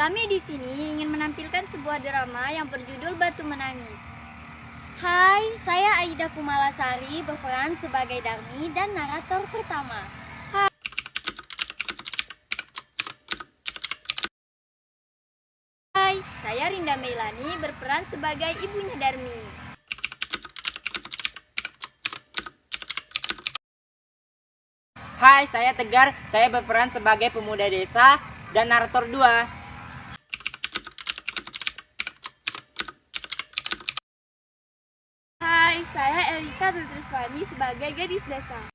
Kami di sini ingin menampilkan sebuah drama yang berjudul Batu Menangis. Hai, saya Aida Kumalasari berperan sebagai Darmi dan narator pertama. Hai, saya Rinda Meilani berperan sebagai ibunya Darmi. Hai, saya Tegar. Saya berperan sebagai pemuda desa dan narator 2. Hai, saya Elika Tutriswani sebagai gadis desa.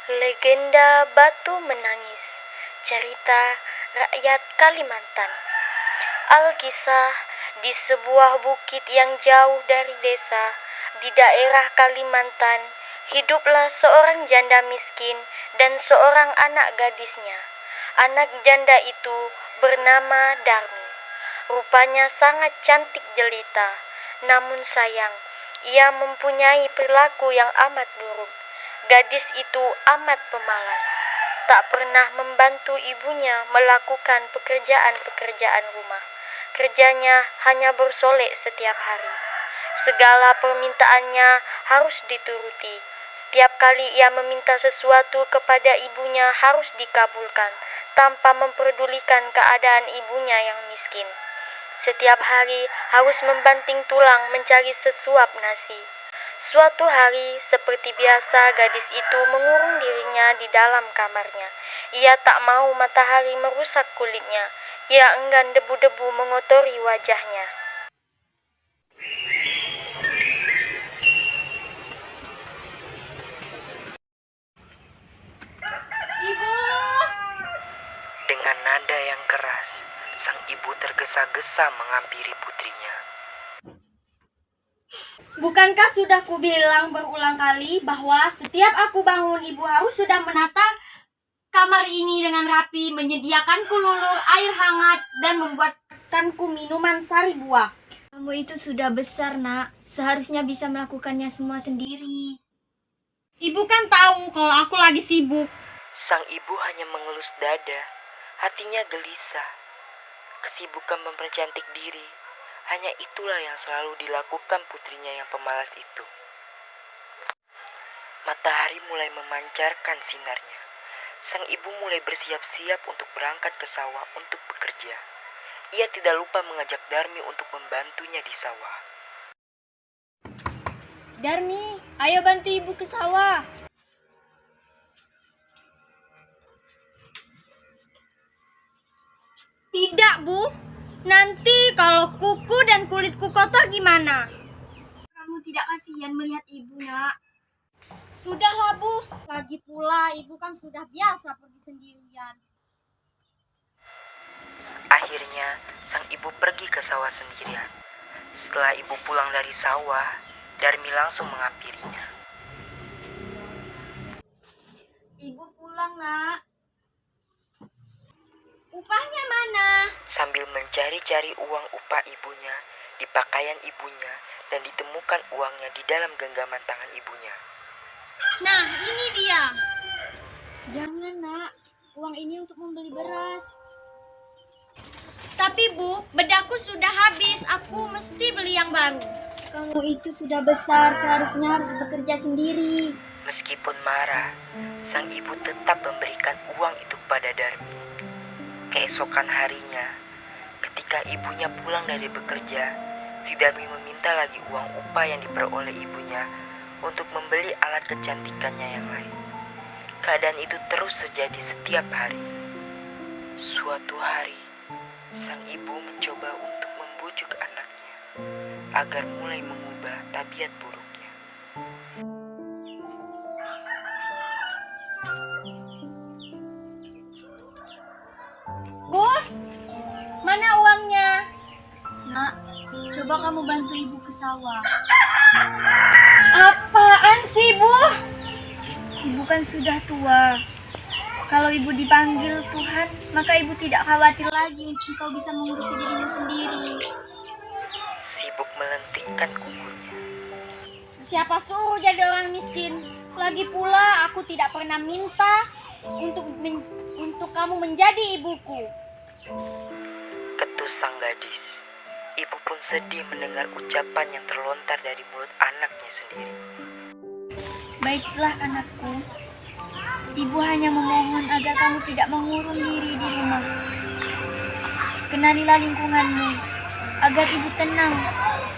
Legenda Batu Menangis, cerita rakyat Kalimantan. Alkisah, di sebuah bukit yang jauh dari desa, di daerah Kalimantan, hiduplah seorang janda miskin dan seorang anak gadisnya. Anak janda itu bernama Darmi. Rupanya sangat cantik jelita, namun sayang, ia mempunyai perilaku yang amat buruk. Gadis itu amat pemalas, tak pernah membantu ibunya melakukan pekerjaan-pekerjaan rumah. Kerjanya hanya bersolek setiap hari. Segala permintaannya harus dituruti. Setiap kali ia meminta sesuatu kepada ibunya harus dikabulkan, tanpa memperdulikan keadaan ibunya yang miskin. Setiap hari harus membanting tulang mencari sesuap nasi. Suatu hari, seperti biasa, gadis itu mengurung dirinya di dalam kamarnya. Ia tak mau matahari merusak kulitnya. Ia enggan debu-debu mengotori wajahnya. Ibu! Dengan nada yang keras, sang ibu tergesa-gesa menghampiri putrinya. Bukankah sudah kubilang berulang kali bahwa setiap aku bangun ibu harus sudah menata kamar ini dengan rapi, menyediakanku lulur air hangat dan membuatkanku minuman sari buah. Kamu itu sudah besar, Nak. Seharusnya bisa melakukannya semua sendiri. Ibu kan tahu kalau aku lagi sibuk. Sang ibu hanya mengelus dada, hatinya gelisah. Kesibukan mempercantik diri, hanya itulah yang selalu dilakukan putrinya yang pemalas itu. Matahari mulai memancarkan sinarnya. Sang ibu mulai bersiap-siap untuk berangkat ke sawah untuk bekerja. Ia tidak lupa mengajak Darmi untuk membantunya di sawah. Darmi, ayo bantu ibu ke sawah. Tidak, Bu. Nanti kalau kuku dan kulitku kotor gimana? Kamu tidak kasihan melihat ibu, Nak? Sudahlah, Bu. Lagi pula ibu kan sudah biasa pergi sendirian. Akhirnya, sang ibu pergi ke sawah sendirian. Setelah ibu pulang dari sawah, Darmi langsung menghampirinya. Ibu pulang, Nak. Upahnya mana? Sambil mencari-cari uang upah ibunya di pakaian ibunya dan ditemukan uangnya di dalam genggaman tangan ibunya. Nah, ini dia. Jangan, Nak. Uang ini untuk membeli beras. Tapi Bu, bedaku sudah habis. Aku mesti beli yang baru. Kamu itu sudah besar, seharusnya harus bekerja sendiri. Meskipun marah, sang ibu tetap memberikan uang itu pada Darmi. Keesokan harinya, ketika ibunya pulang dari bekerja, si Darmi meminta lagi uang upah yang diperoleh ibunya untuk membeli alat kecantikannya yang lain. Keadaan itu terus terjadi setiap hari. Suatu hari, sang ibu mencoba untuk membujuk anaknya agar mulai mengubah tabiat buruknya. Bu, mana uangnya? Nak, coba kamu bantu ibu ke sawah. Apaan sih, Bu? Ibu kan sudah tua. Kalau ibu dipanggil Tuhan, maka ibu tidak khawatir lagi. Engkau bisa mengurusi dirimu sendiri. Sibuk melentikkan kukunya. Siapa suruh jadi orang miskin? Lagi pula aku tidak pernah minta untuk kamu menjadi ibuku. Ketus sang gadis. Ibu pun sedih mendengar ucapan yang terlontar dari mulut anaknya sendiri. Baiklah anakku. Ibu hanya memohon agar kamu tidak mengurung diri di rumah. Kenalilah lingkunganmu agar ibu tenang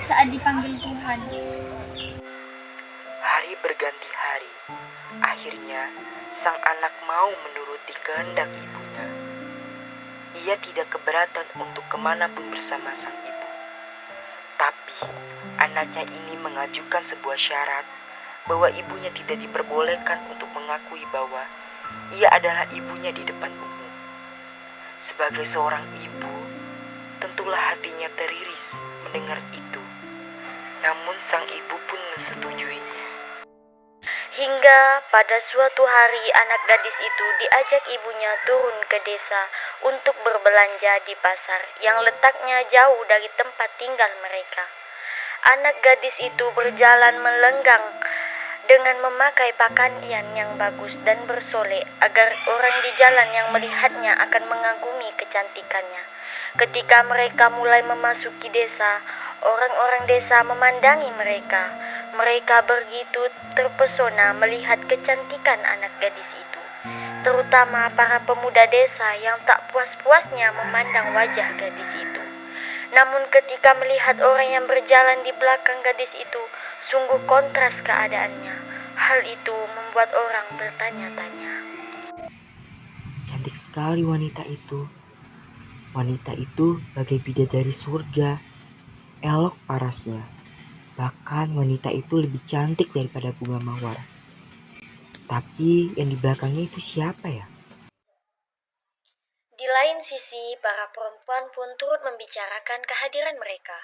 saat dipanggil Tuhan. Hari berganti hari. Akhirnya, sang anak mau menuruti kehendak ibunya. Ia tidak keberatan untuk kemanapun bersama sang ibu. Tapi, anaknya ini mengajukan sebuah syarat bahwa ibunya tidak diperbolehkan untuk mengakui bahwa ia adalah ibunya di depan umum. Sebagai seorang ibu, tentulah hatinya teriris mendengar itu. Namun sang ibu pun mensetujuinya. Hingga pada suatu hari anak gadis itu diajak ibunya turun ke desa untuk berbelanja di pasar yang letaknya jauh dari tempat tinggal mereka. Anak gadis itu berjalan melenggang dengan memakai pakaian yang bagus dan bersolek agar orang di jalan yang melihatnya akan mengagumi kecantikannya. Ketika mereka mulai memasuki desa, orang-orang desa memandangi mereka. Mereka begitu terpesona melihat kecantikan anak gadis itu, terutama para pemuda desa yang tak puas-puasnya memandang wajah gadis itu. Namun ketika melihat orang yang berjalan di belakang gadis itu, sungguh kontras keadaannya. Hal itu membuat orang bertanya-tanya. Cantik sekali wanita itu. Wanita itu bagai bidadari surga. Elok parasnya. Bahkan wanita itu lebih cantik daripada bunga mawar. Tapi yang di belakangnya itu siapa ya? Di lain sisi, para perempuan pun turut membicarakan kehadiran mereka.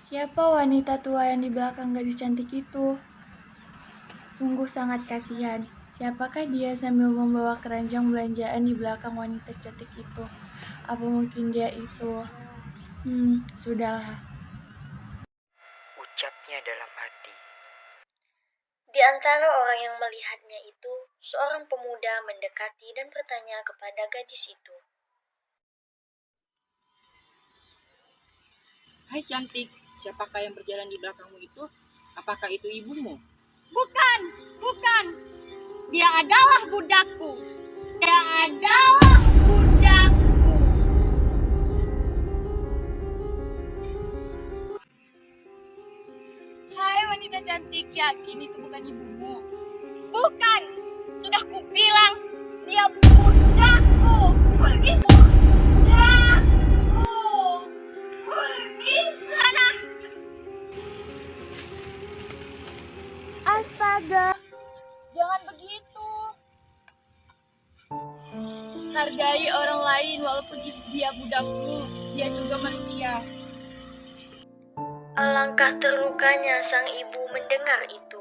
Siapa wanita tua yang di belakang gadis cantik itu? Sungguh sangat kasihan. Siapakah dia sambil membawa keranjang belanjaan di belakang wanita cantik itu? Apa mungkin dia itu? Sudahlah. Ucapnya dalam hati. Di antara orang yang melihatnya itu, seorang pemuda mendekati dan bertanya kepada gadis itu. Hai cantik, siapakah yang berjalan di belakangmu itu? Apakah itu ibumu? Bukan. Dia adalah budakku. Dia adalah budakku. Hai wanita cantik, yakin itu bukan ibumu? Bukan. Sudah kubilang, dia budakku. Pergi budakku. Astaga, jangan begitu. Hargai orang lain walaupun dia budakmu, dia juga manusia. Alangkah terlukanya sang ibu mendengar itu.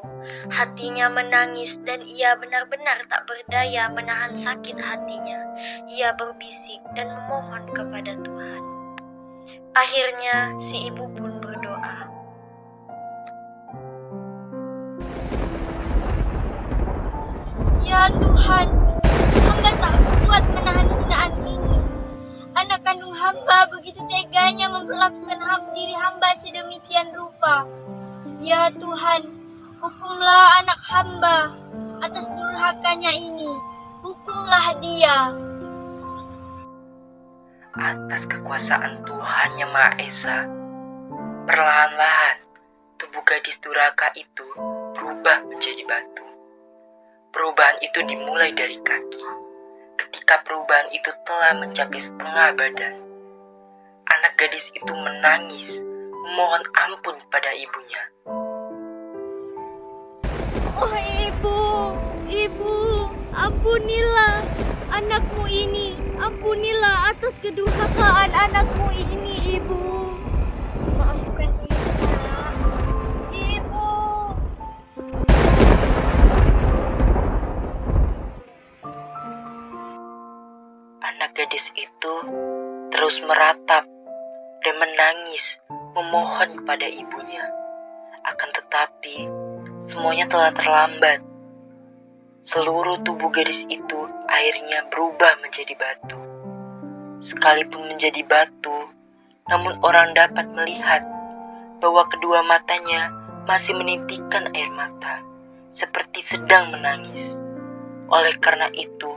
Hatinya menangis dan ia benar-benar tak berdaya menahan sakit hatinya. Ia berbisik dan memohon kepada Tuhan. Akhirnya si ibu pun berdoa. Ya Tuhan, hamba tak kuat menahan hinaan ini. Anak kandung hamba begitu teganya memperlakukan diri hamba sedemikian rupa. Ya Tuhan, hukumlah anak hamba atas durhakanya ini. Hukumlah dia. Atas kekuasaan Tuhan Yang Maha Esa, perlahan-lahan tubuh gadis durhaka itu berubah menjadi batu. Perubahan itu dimulai dari kaki. Ketika perubahan itu telah mencapai setengah badan, anak gadis itu menangis, memohon ampun pada ibunya. Oh ibu, ampunilah anakmu ini. Ampunilah atas kedurhakaan anakmu ini, ibu. Maafkan ibu, nak. Ibu. Anak gadis itu terus meratap dan menangis, memohon kepada ibunya. Akan tetapi, semuanya telah terlambat. Seluruh tubuh gadis itu akhirnya berubah menjadi batu. Sekalipun menjadi batu, namun orang dapat melihat bahwa kedua matanya masih menitikkan air mata, seperti sedang menangis. Oleh karena itu,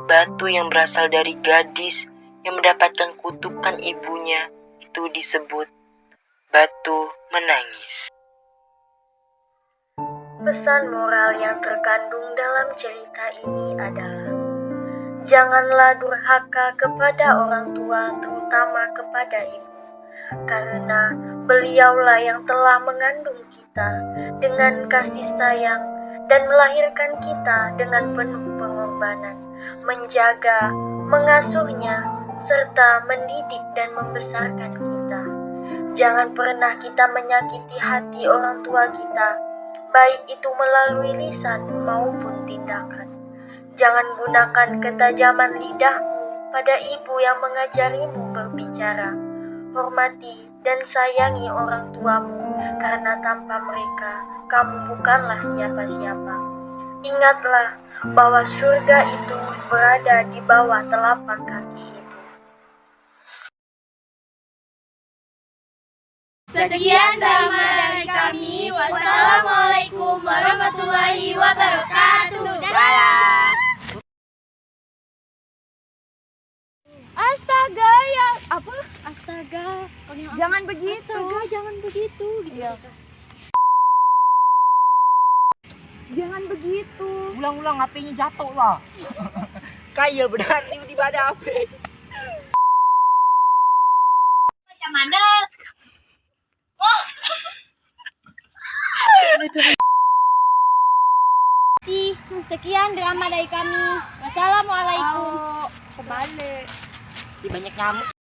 batu yang berasal dari gadis yang mendapatkan kutukan ibunya itu disebut batu menangis. Pesan moral yang terkandung dalam cerita ini adalah janganlah durhaka kepada orang tua, terutama kepada ibu, karena beliaulah yang telah mengandung kita dengan kasih sayang dan melahirkan kita dengan penuh pengorbanan, menjaga, mengasuhnya, serta mendidik dan membesarkan kita. Jangan pernah kita menyakiti hati orang tua kita, baik itu melalui lisan maupun tindakan. Jangan gunakan ketajaman lidahmu pada ibu yang mengajarimu berbicara. Hormati dan sayangi orang tuamu, karena tanpa mereka, kamu bukanlah siapa-siapa. Ingatlah bahwa surga itu berada di bawah telapak kaki ibu. Sekian drama dari kami. Wassalamualaikum warahmatullahi wabarakatuh. Dadah. Astaga, ya apa? Astaga, Jangan begitu. jangan begitu. Gitu. Iya. Jangan begitu. Ulang-ulang HP-nya jatuh lah. Kayak benar tiba-tiba ada HP. Macam mana? Sekian drama dari kami. Wassalamualaikum. Kebalik. Si banyak nyamuk